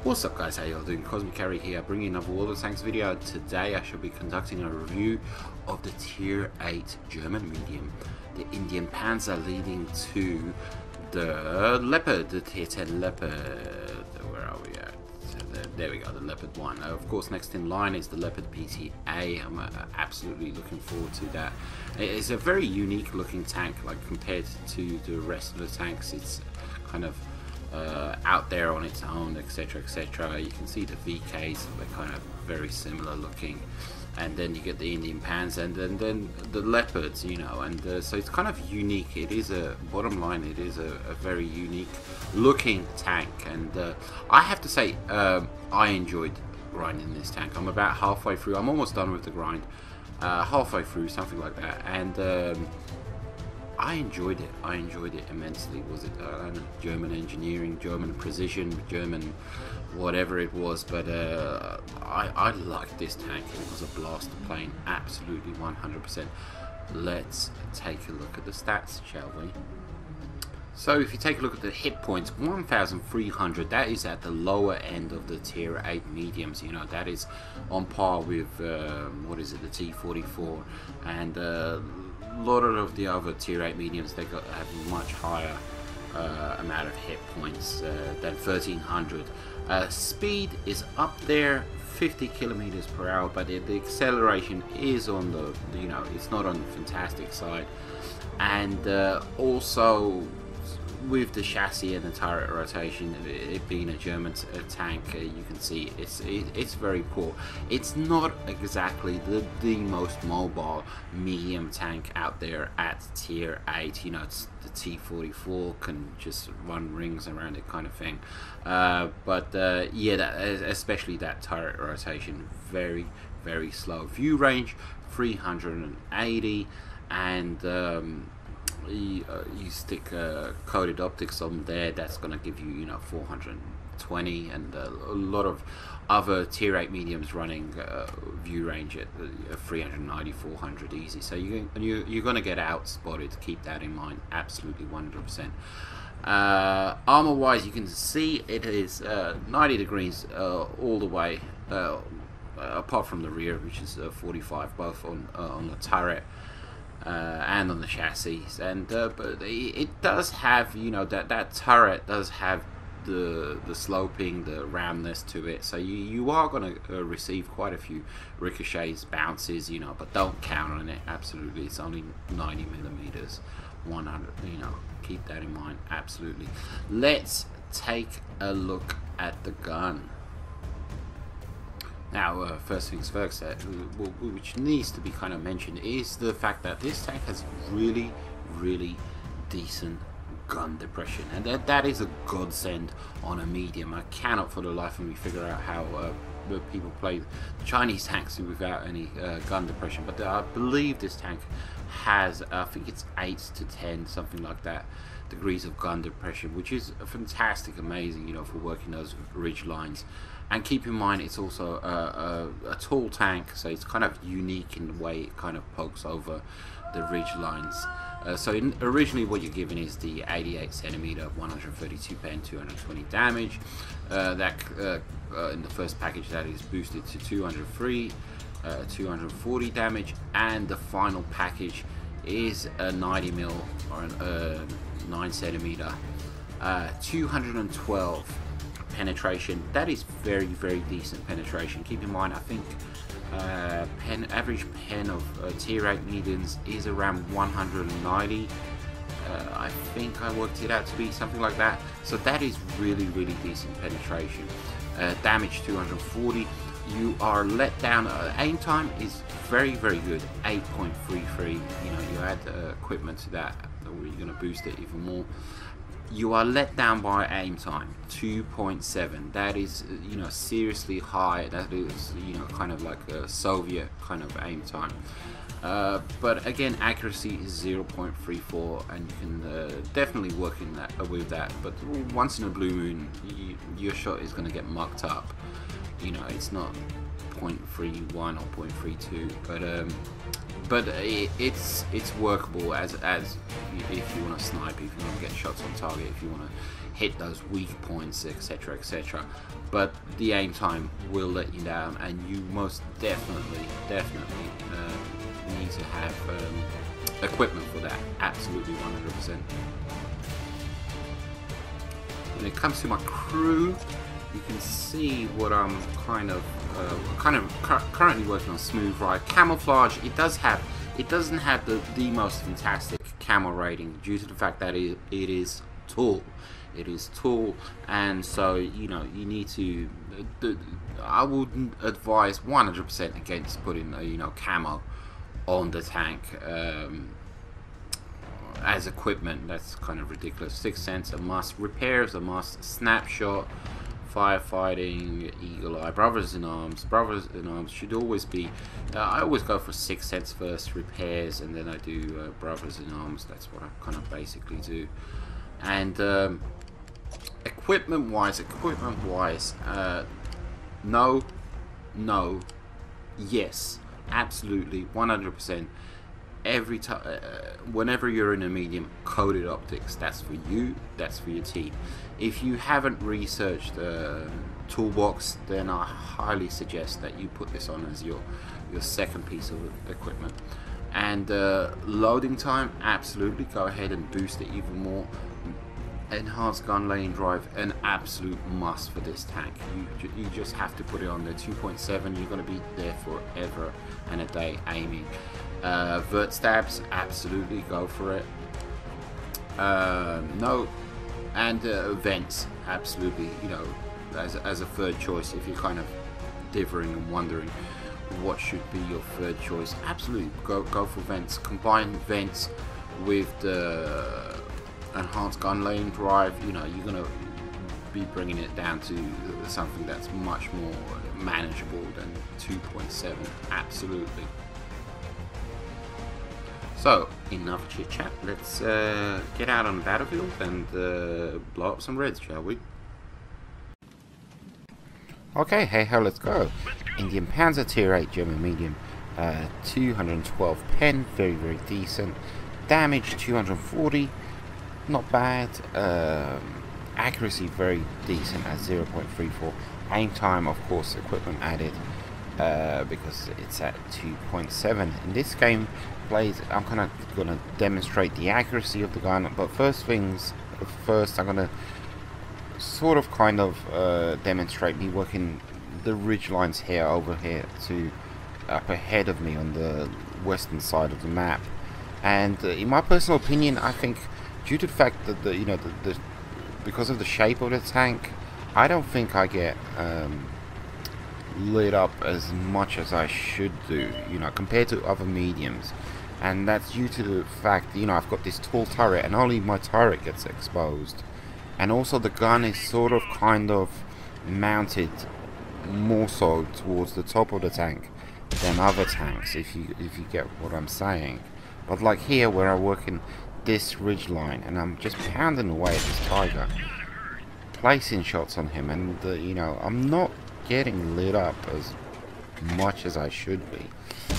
What's up guys, how y'all doing? Cosmic Carry here, bringing another World of Tanks video. Today I shall be conducting a review of the Tier 8 German medium, the Indien Panzer, leading to the Leopard, the Tier 10 Leopard. Where are we at? There we go, the Leopard 1. Of course, next in line is the Leopard PTA. I'm absolutely looking forward to that. It's a very unique looking tank, like compared to the rest of the tanks. It's kind of out there on its own, etc, etc. You can see the VKs, they're kind of very similar looking, and then you get the Indien Panzer, and then the Leopards, you know, and so it's kind of unique. It is bottom line, it is a very unique looking tank, and I have to say I enjoyed grinding this tank. I'm about halfway through, I'm almost done with the grind, halfway through, something like that, and I enjoyed it. I enjoyed it immensely. Was it I don't know, German engineering, German precision, German whatever it was, but I liked this tank. It was a blast to play, absolutely 100%. Let's take a look at the stats, shall we? So if you take a look at the hit points, 1,300, that is at the lower end of the Tier 8 mediums. You know, that is on par with, what is it, the T-44, and a lot of the other Tier 8 mediums. They have much higher amount of hit points than 1,300. Speed is up there, 50 kilometers per hour, but the acceleration is on the, you know, it's not on the fantastic side, and also with the chassis and the turret rotation, it being a German tank, you can see it's very poor. It's not exactly the most mobile medium tank out there at Tier 8. You know, it's the T-44, can just run rings around it kind of thing. But yeah, especially that turret rotation, very slow. View range 380, and you stick coated optics on there, that's going to give you, you know, 420, and a lot of other Tier 8 mediums running view range at 390, 400 easy. So you're going to get out spotted. Keep that in mind, absolutely 100%. Armor wise, you can see it is 90 degrees all the way, apart from the rear, which is 45, both on the turret and on the chassis, and but it does have, you know, that turret does have the sloping, the roundness to it, so you are going to receive quite a few ricochets, bounces, you know, but don't count on it. Absolutely, it's only 90 millimeters, 100, you know, keep that in mind. Absolutely. Let's take a look at the gun. Now, first things first, which needs to be kind of mentioned, is the fact that this tank has really decent gun depression, and that is a godsend on a medium. I cannot for the life of me figure out how people play Chinese tanks without any gun depression, but I believe this tank has, I think it's 8 to 10, something like that, degrees of gun depression, which is fantastic, amazing, you know, for working those ridge lines. And keep in mind, it's also a tall tank, so it's kind of unique in the way it kind of pokes over the ridge lines. Originally what you're given is the 88 centimeter, 132 pen, 220 damage. In the first package, that is boosted to 203, 240 damage, and the final package is a 90 mil or a 9 centimeter, 212 penetration. That is very decent penetration. Keep in mind, I think average pen of Tier 8 mediums is around 190. I think I worked it out to be something like that. So that is really decent penetration. Damage 240. You are let down. Aim time is very good, 8.33. You know, you add equipment to that, where you're going to boost it even more. You are let down by aim time, 2.7. That is, you know, seriously high. That is, you know, kind of like a Soviet kind of aim time. But again, accuracy is 0.34, and you can definitely work in that with that. But once in a blue moon, your shot is going to get mucked up. You know, it's not 0.31 or 0.32, but it's workable as if you want to snipe, if you want to get shots on target, if you want to hit those weak points, etc, etc. But the aim time will let you down, and you most definitely need to have equipment for that. Absolutely 100%. When it comes to my crew, you can see what I'm currently working on. Smooth ride, camouflage. It doesn't have the most fantastic camo rating due to the fact that it is tall. It is tall, and so you need to. I would advise 100% against putting camo on the tank as equipment. That's kind of ridiculous. 6 cents a must. Repairs a must. Snapshot. Firefighting, Eagle Eye, Brothers in Arms. Brothers in Arms should always be. I always go for 6 cents first, repairs, and then I do Brothers in Arms. That's what I kind of basically do. And equipment wise, no, yes, absolutely, 100%. Every time, whenever you're in a medium, coded optics. That's for you. That's for your team. If you haven't researched toolbox, then I highly suggest that you put this on as your second piece of equipment. And loading time, absolutely, go ahead and boost it even more. Enhanced gun lane drive, an absolute must for this tank. You just have to put it on there. 2.7, you're going to be there forever and a day aiming. Vert stabs, absolutely, go for it. No, and vents, absolutely. As a third choice, if you're kind of differing and wondering what should be your third choice, absolutely go for vents. Combine vents with the enhanced gun lane drive. You're gonna be bringing it down to something that's much more manageable than 2.7. Absolutely. So enough chit chat. Let's get out on the battlefield and blow up some reds, shall we? Okay, hey ho, let's go. Indien Panzer Tier 8 German medium, 212 pen, very decent. Damage 240. Not bad. Accuracy very decent at 0.34. Aim time, of course, equipment added because it's at 2.7. In this game plays, I'm kind of going to demonstrate the accuracy of the gun, but first things first, I'm going to sort of demonstrate me working the ridge lines here over here to up ahead of me on the western side of the map. And in my personal opinion, I think due to the fact that because of the shape of the tank, I don't think I get lit up as much as I should do, compared to other mediums. And that's due to the fact, I've got this tall turret and only my turret gets exposed. And also the gun is sort of mounted more so towards the top of the tank than other tanks, if you get what I'm saying. But like here, where I work in this ridge line and I'm just pounding away at this tiger, placing shots on him, and I'm not getting lit up as much as I should be.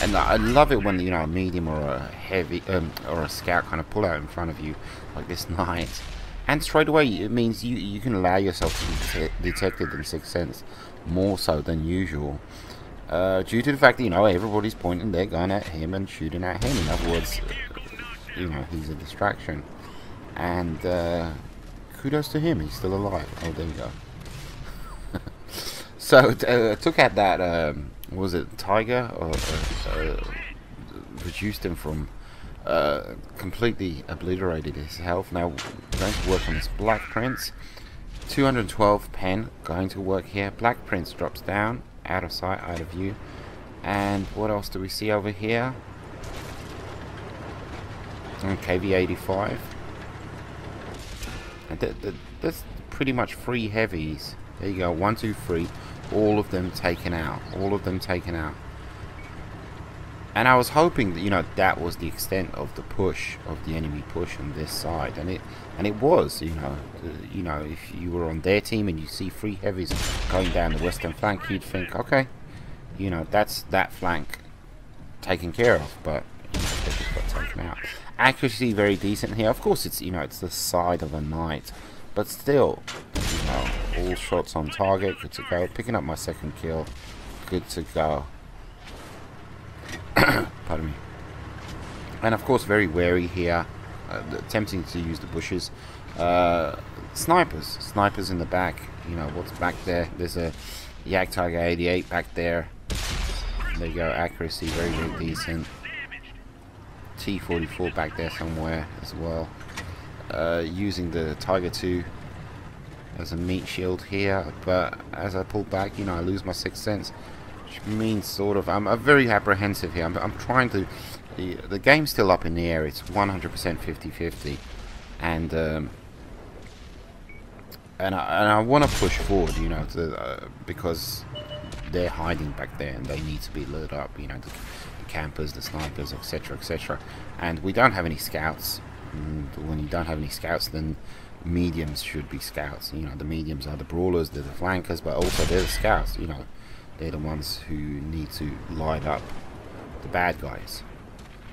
And I love it when a medium or a heavy or a scout kind of pull out in front of you like this knight, and straight away it means you can allow yourself to be detected in 6th sense more so than usual, due to the fact that everybody's pointing their gun at him and shooting at him. In other words, he's a distraction. And kudos to him, he's still alive. Oh, there you go. So took out that was it tiger, or reduced him from completely obliterated his health. Now going to work on this Black Prince. 212 pen going to work here. Black Prince drops down, out of sight, out of view. And what else do we see over here? KV-85. And that's pretty much 3 heavies. There you go, 1, 2, 3. All of them taken out. All of them taken out. And I was hoping that that was the extent of the push, of the enemy push on this side, and it was. If you were on their team and you see 3 heavies going down the western flank, you'd think, okay, you know, that's that flank taken care of, but you know, they just got taken out. Accuracy very decent here. Of course, it's, you know, it's the side of a knight, but still, you know, all shots on target, good to go. Picking up my second kill, good to go. Pardon me. And of course, very wary here, attempting to use the bushes. Snipers in the back. You know what's back there. There's a Yak Tiger 88 back there. There you go. Accuracy very, very decent. T44 back there somewhere as well. Using the Tiger 2 as a meat shield here, but as I pull back, you know, I lose my sixth sense, which means sort of I'm very apprehensive here. I'm trying to. The game's still up in the air. It's 100% 50-50, and I want to push forward, you know, because they're hiding back there and they need to be lit up, you know, the campers, the snipers, etc., etc. And we don't have any scouts. And when you don't have any scouts, then mediums should be scouts. You know, the mediums are the brawlers, they're the flankers, but also they're the scouts. You know, they're the ones who need to light up the bad guys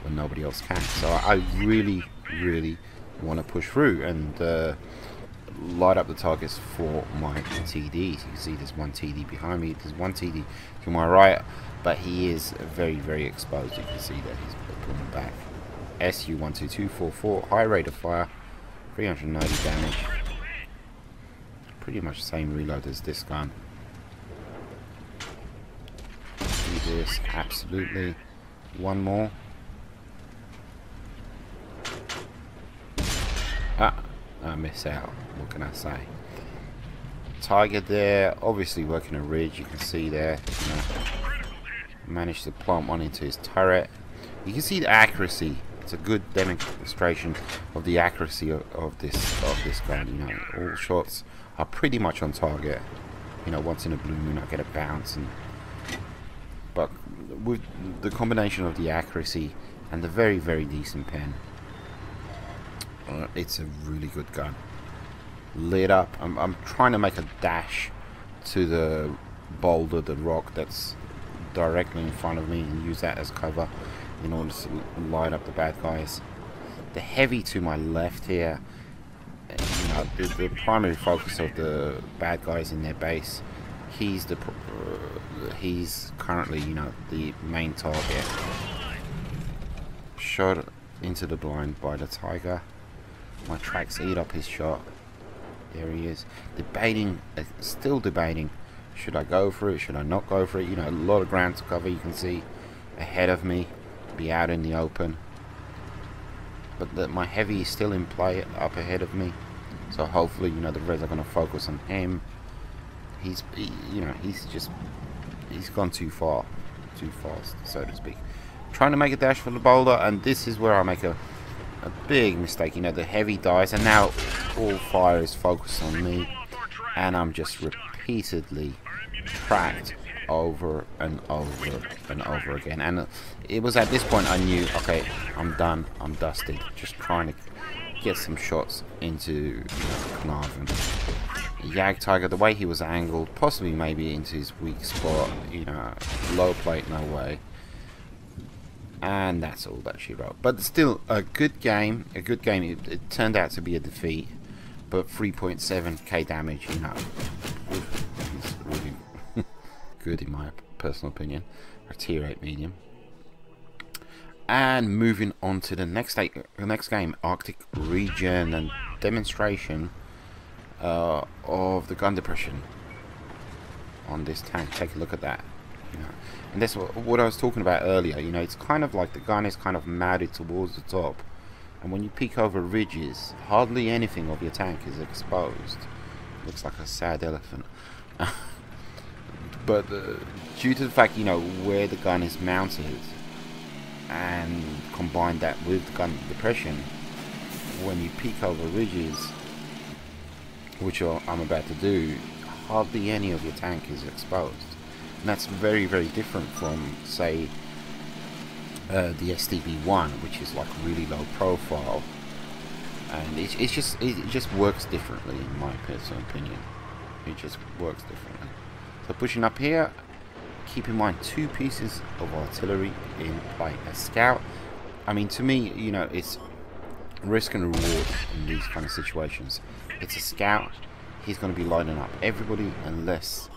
when nobody else can. So I really, really want to push through and light up the targets for my TDs. You can see there's one TD behind me, there's one TD to my right, but he is very, very exposed. You can see that he's pulling back. SU-12244, high rate of fire, 390 damage. Pretty much the same reload as this gun. Do this, absolutely. One more. I miss out. What can I say? Tiger there, obviously working a ridge. You can see there. You know, managed to plant one into his turret. You can see the accuracy. It's a good demonstration of the accuracy of this gun. You know, all shots are pretty much on target. You know, once in a blue moon, I get a bounce, but with the combination of the accuracy and the very, very decent pen, it's a really good gun. Lit up. I'm trying to make a dash to the boulder, the rock that's directly in front of me, and use that as cover in order to light up the bad guys. The heavy to my left here, you know, the primary focus of the bad guys in their base. He's currently, you know, the main target. Shot into the blind by the Tiger. My tracks eat up his shot. There he is. Debating, still debating. Should I go for it? Should I not go for it? You know, a lot of ground to cover. You can see ahead of me. Be out in the open. But my heavy is still in play up ahead of me. So hopefully, you know, the Reds are going to focus on him. You know, he's gone too far. Too fast, so to speak. Trying to make a dash for the boulder, and this is where I make a big mistake. You know, the heavy dies, and now all fire is focused on me, and I'm just repeatedly tracked over and over and over again. And it was at this point I knew, okay, I'm done, I'm dusted. Just trying to get some shots into, you know, Carnarvon. Yag Tiger, the way he was angled, possibly maybe into his weak spot, you know, low plate, no way. And that's all that she wrote. But still, a good game. A good game. It turned out to be a defeat, but 3.7k damage, you know, is really good in my personal opinion. A tier 8 medium. And moving on to the next game, Arctic region, and demonstration of the gun depression on this tank. Take a look at that. You know, and that's what I was talking about earlier. You know, it's kind of like the gun is kind of mounted towards the top, and when you peek over ridges, hardly anything of your tank is exposed. Looks like a sad elephant. But due to the fact, you know, where the gun is mounted, and combine that with the gun depression, when you peek over ridges, which I'm about to do, hardly any of your tank is exposed. And that's very, very different from, say, the STB1, which is like really low profile, and it just works differently in my personal opinion. It just works differently. So pushing up here, keep in mind 2 pieces of artillery in play. A scout, I mean, to me, you know, it's risk and reward in these kind of situations. It's a scout, he's going to be lining up everybody unless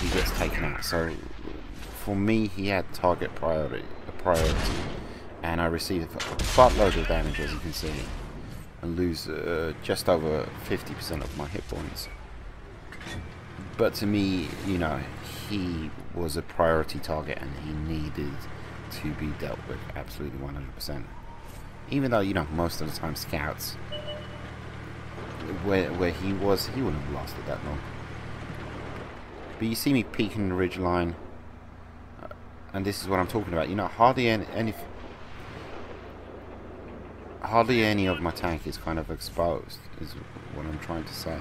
he gets taken out. So for me, he had target priority, and I received a buttload of damage, as you can see, and lose just over 50% of my hit points. But to me, you know, he was a priority target and he needed to be dealt with absolutely 100%. Even though, you know, most of the time scouts, where he was, he wouldn't have lasted that long. But you see me peeking the ridge line, and this is what I'm talking about. You know, hardly any of my tank is kind of exposed, is what I'm trying to say.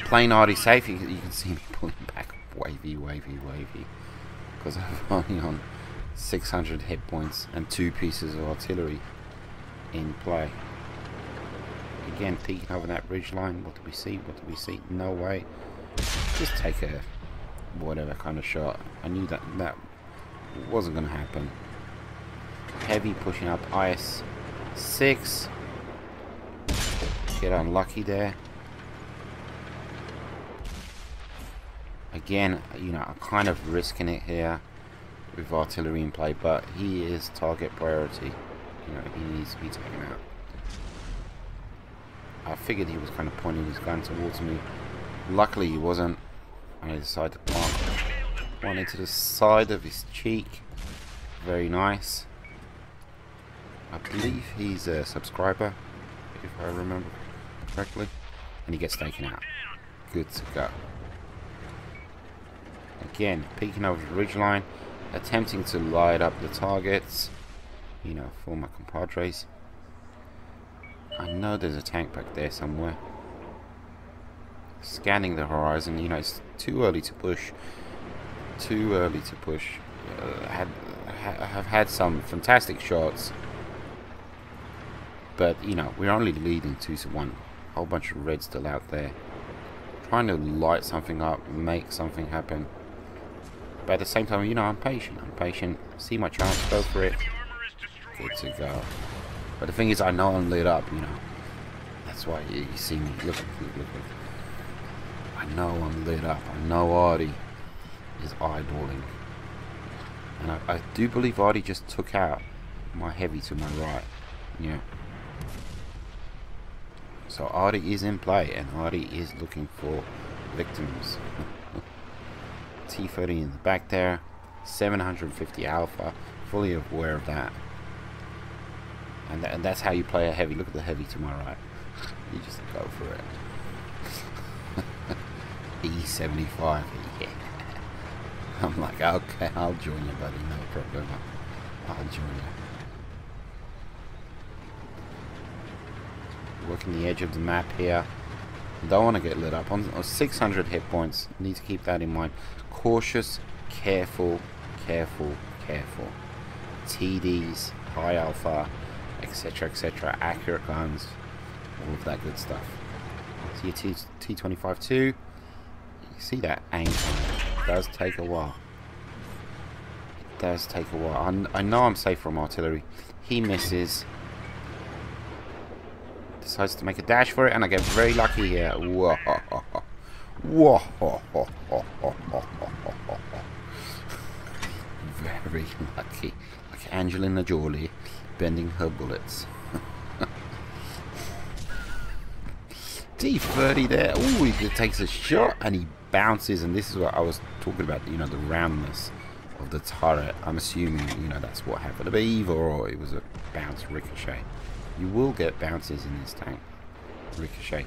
Playing Artie safe, you can see me pulling back wavy, because I'm only on 600 hit points and 2 pieces of artillery in play. Again, peeking over that ridge line. What do we see? What do we see? No way. Just take a whatever kind of shot. I knew that wasn't going to happen. Heavy pushing up IS-6. Get unlucky there. Again, you know, I'm kind of risking it here with artillery in play, but he is target priority. You know, he needs to be taken out. I figured he was kind of pointing his gun towards me. Luckily he wasn't. I decided to plant one into the side of his cheek. Very nice. I believe he's a subscriber, if I remember correctly. And he gets taken out. Good to go. Again, peeking over the ridgeline, attempting to light up the targets, you know, for my compadres. I know there's a tank back there somewhere. Scanning the horizon, you know, it's too early to push. Too early to push. Have had some fantastic shots, but you know, we're only leading 2-1. A whole bunch of reds still out there, trying to light something up, make something happen. But at the same time, you know, I'm patient. See my chance, go for it. Good to go. But the thing is, I know I'm lit up, you know. That's why you see me. Look. I know I'm lit up. I know Artie is eyeballing. And I do believe Artie just took out my heavy to my right. Yeah. So Artie is in play, and Artie is looking for victims. T30 in the back there, 750 alpha, fully aware of that. And that's how you play a heavy. Look at the heavy to my right. You just go for it. E75, yeah. I'm like, okay, I'll join you, buddy, no problem. I'll join you. Working the edge of the map here. Don't want to get lit up. On 600 hit points, need to keep that in mind. Cautious, careful. TDs, high alpha, etc. Accurate guns, all of that good stuff. See your T25 too. You see that aim time. It does take a while. I know I'm safe from artillery. He misses. Decides to make a dash for it, and I get very lucky here. Whoa. Very lucky. Like Angelina Jolie bending her bullets. T30 there. Ooh, he takes a shot and he bounces, and this is what I was talking about, you know, the roundness of the turret. I'm assuming, you know, that's what happened. But either or, it was a bounce ricochet. You will get bounces in this tank. Ricochet.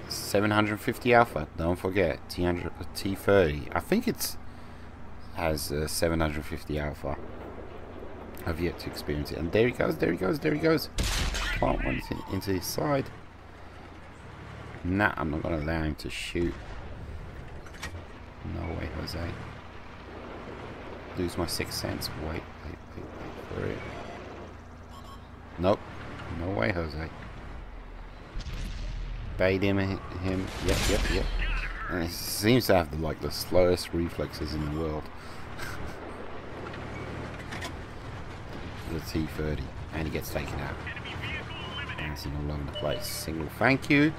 750 alpha, don't forget. T30. I think it's has 750 alpha. I've yet to experience it. And there he goes. Plant one into his side. Nah, I'm not going to allow him to shoot. No way, Jose. Lose my sixth sense. Wait for it. Nope. No way, Jose. Bait him. Yep. And it seems to have the slowest reflexes in the world. The T-30, and he gets taken out. Bouncing all over the place. Single thank you.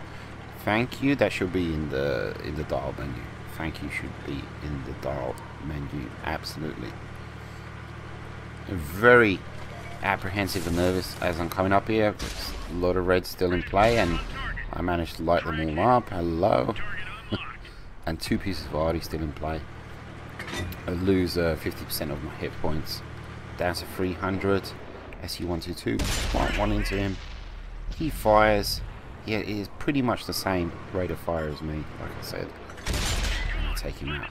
Thank you. That should be in the dial menu. Thank you should be in the dial menu. Absolutely. Very apprehensive and nervous as I'm coming up here. There's a lot of reds still in play, and I managed to light them all up. Hello. And 2 pieces of arty still in play. I lose 50% of my hit points. Down to 300. SU-122. One into him. He fires. Yeah, it is pretty much the same rate of fire as me, like I said. And I take him out.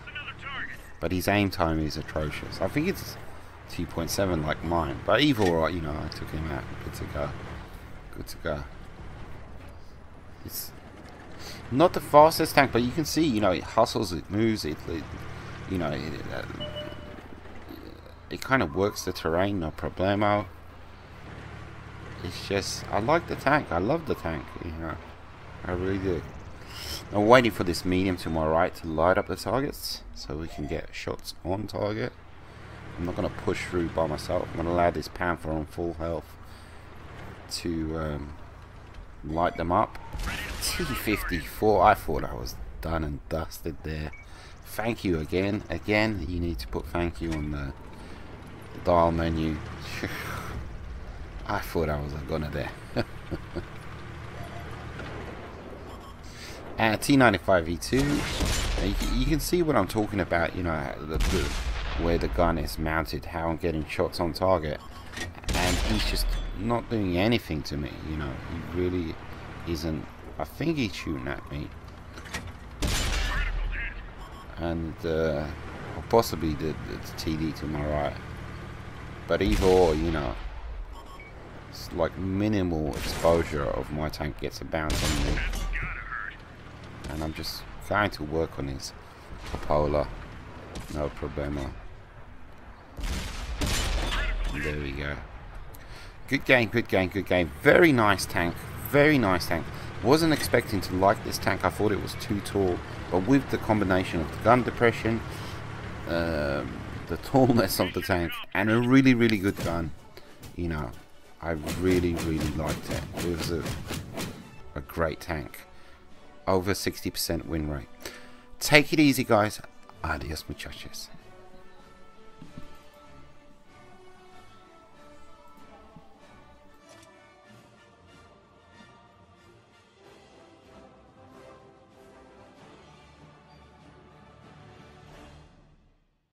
But his aim time is atrocious. I think it's 2.7 like mine. But either way, you know, I took him out. Good to go. Good to go. It's not the fastest tank, but you can see, you know, it hustles, it moves, it you know, it kind of works the terrain, no problemo. It's just, I like the tank. I love the tank, you know. I really do. I'm waiting for this medium to my right to light up the targets so we can get shots on target. I'm not going to push through by myself. I'm going to allow this Panther on full health to light them up. T-54, I thought I was done and dusted there. Thank you again. Again, you need to put thank you on the dial menu. I thought I was a gunner there. And T95E2, you can see what I'm talking about, you know, where the gun is mounted, how I'm getting shots on target. And he's just not doing anything to me, you know. He really isn't. I think he's shooting at me. And possibly the TD to my right. But either or, you know, it's like minimal exposure of my tank gets a bounce on me. And I'm just trying to work on his cupola. No problemo. And there we go. Good game, good game, good game. Very nice tank. Very nice tank. Wasn't expecting to like this tank. I thought it was too tall. But with the combination of the gun depression, the tallness of the tank, and a really, really good gun, you know, I really, really liked it. It was a great tank. Over 60% win rate. Take it easy, guys. Adios, muchachos.